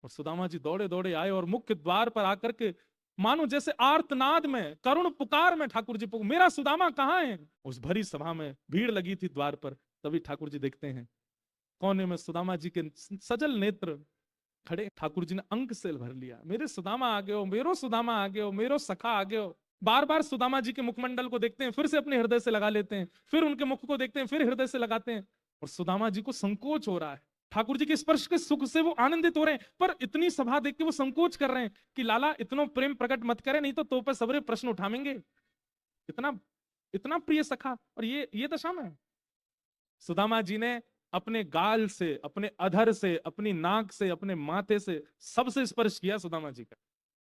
और सुदामा जी दौड़े दौड़े आए और मुख्य द्वार पर आकर के मानो जैसे आर्तनाद में, करुण पुकार में ठाकुर जी को, मेरा सुदामा कहाँ है? उस भरी सभा में भीड़ लगी थी द्वार पर। तभी ठाकुर जी देखते हैं कोने में सुदामा जी के सजल नेत्र खड़े। ठाकुर जी ने अंक से भर लिया, मेरे सुदामा आ गए हो, मेरो सुदामा आ गए हो, मेरो सखा आ गए हो। बार बार सुदामा जी के मुखमंडल को देखते हैं, फिर से अपने हृदय से लगा लेते हैं, फिर उनके मुख को देखते हैं, फिर हृदय से लगाते हैं। और सुदामा जी को संकोच हो रहा है, ठाकुर जी के स्पर्श के सुख से वो आनंदित हो रहे हैं, पर इतनी सभा देख के वो संकोच कर रहे हैं कि लाला इतना प्रेम प्रकट मत करे, नहीं तो पे सबरे प्रश्न उठावेंगे। इतना इतना प्रिय सखा और ये दशा में। सुदामा जी ने अपने गाल से, अपने अधर से, अपनी नाक से, अपने माथे से सबसे स्पर्श किया सुदामा जी का।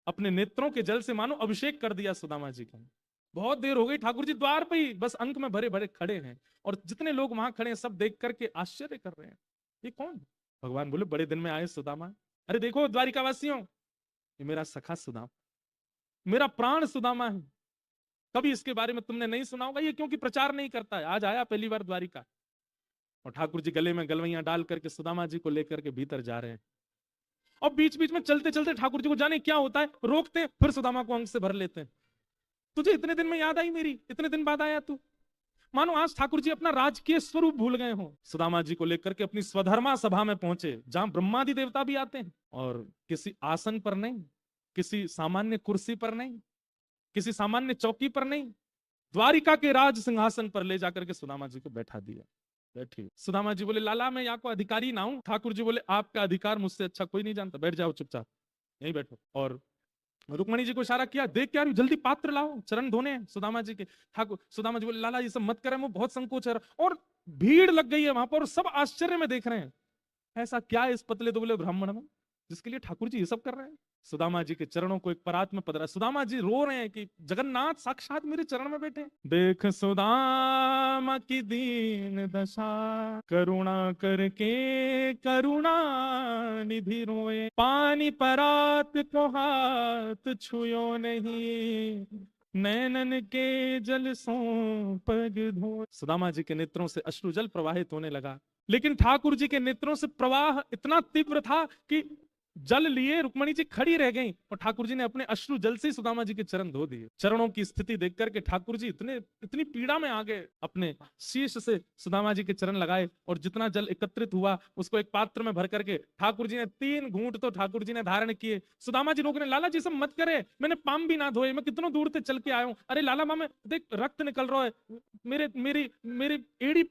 अपने नेत्रों के जल से मानो अभिषेक कर दिया सुदामा जी का। बहुत देर हो गई, ठाकुर जी द्वार पे ही बस अंक में भरे भरे खड़े हैं, और जितने लोग वहां खड़े हैं सब देख करके आश्चर्य कर रहे हैं, ये कौन? भगवान बोले, बड़े दिन में आए सुदामा। अरे देखो द्वारिका वासियों, ये मेरा सखा सुदामा, मेरा प्राण सुदामा है। कभी इसके बारे में तुमने नहीं सुना होगा, ये क्योंकि प्रचार नहीं करता है, आज आया पहली बार द्वारिका। और ठाकुर जी गले में गलवैया डाल करके सुदामा जी को लेकर के भीतर जा रहे हैं। और बीच बीच में चलते चलते ठाकुर जी को जाने क्या होता है, रोकते हैं, फिर सुदामा को अंग से भर लेते हैं। तुझे इतने दिन में याद आई मेरी, इतने दिन बाद आया तू। मानो आज ठाकुर जी अपना राजकीय स्वरूप भूल गए हो। सुदामा जी को लेकर के अपनी स्वधर्मा सभा में पहुंचे, जहां ब्रह्मादि देवता भी आते हैं, और किसी आसन पर नहीं, किसी सामान्य कुर्सी पर नहीं, किसी सामान्य चौकी पर नहीं, द्वारिका के राज सिंहासन पर ले जाकर के सुदामा जी को बैठा दिया। बैठिए। सुदामा जी बोले, लाला मैं यहाँ को अधिकारी ना हूं। ठाकुर जी बोले, आपका अधिकार मुझसे अच्छा कोई नहीं जानता, बैठ जाओ चुपचाप, यहीं बैठो। और रुक्मणी जी को इशारा किया, देख क्या जल्दी पात्र लाओ, चरण धोने हैं सुदामा जी के। ठाकुर सुदामा जी बोले, लाला ये सब मत करें, वो बहुत संकोच है। और भीड़ लग गई है वहां पर, सब आश्चर्य में देख रहे हैं, ऐसा क्या है इस पतले दुबले ब्राह्मण में जिसके लिए ठाकुर जी ये सब कर रहे हैं। सुदामा जी के चरणों को एक परात में पधरा, सुदामा जी रो रहे हैं कि जगन्नाथ साक्षात मेरे चरण में बैठे। देख सुदामा की दीन दशा, करुणा करके करुणा निधि रोए, पानी परात को हाथ छुयो नहीं, नैनन के जल सो पग धो। सुदामा जी के नेत्रों से अश्रु जल प्रवाहित होने लगा, लेकिन ठाकुर जी के नेत्रों से प्रवाह इतना तीव्र था कि जल लिए रुक्मणी जी खड़ी रह गई, और ठाकुर जी ने अपने अश्रु जल से सुदामा जी के चरण धो दिए। चरणों की स्थिति देख करके ठाकुर जी इतनी पीड़ा में आ गए, अपने शीश से सुदामा जी के चरण लगाए, और जितना जल एकत्रित हुआ उसको एक पात्र में भर करके ठाकुर जी ने 3 घूंट तो ठाकुर जी ने धारण किए। सुदामा जी रोकने, लाला जी सब मत करे, मैंने पाम भी ना धोए, मैं कितनों दूर से चल के आया हूं। अरे लाला माँ, देख रक्त निकल रहा है, मेरी एड़ी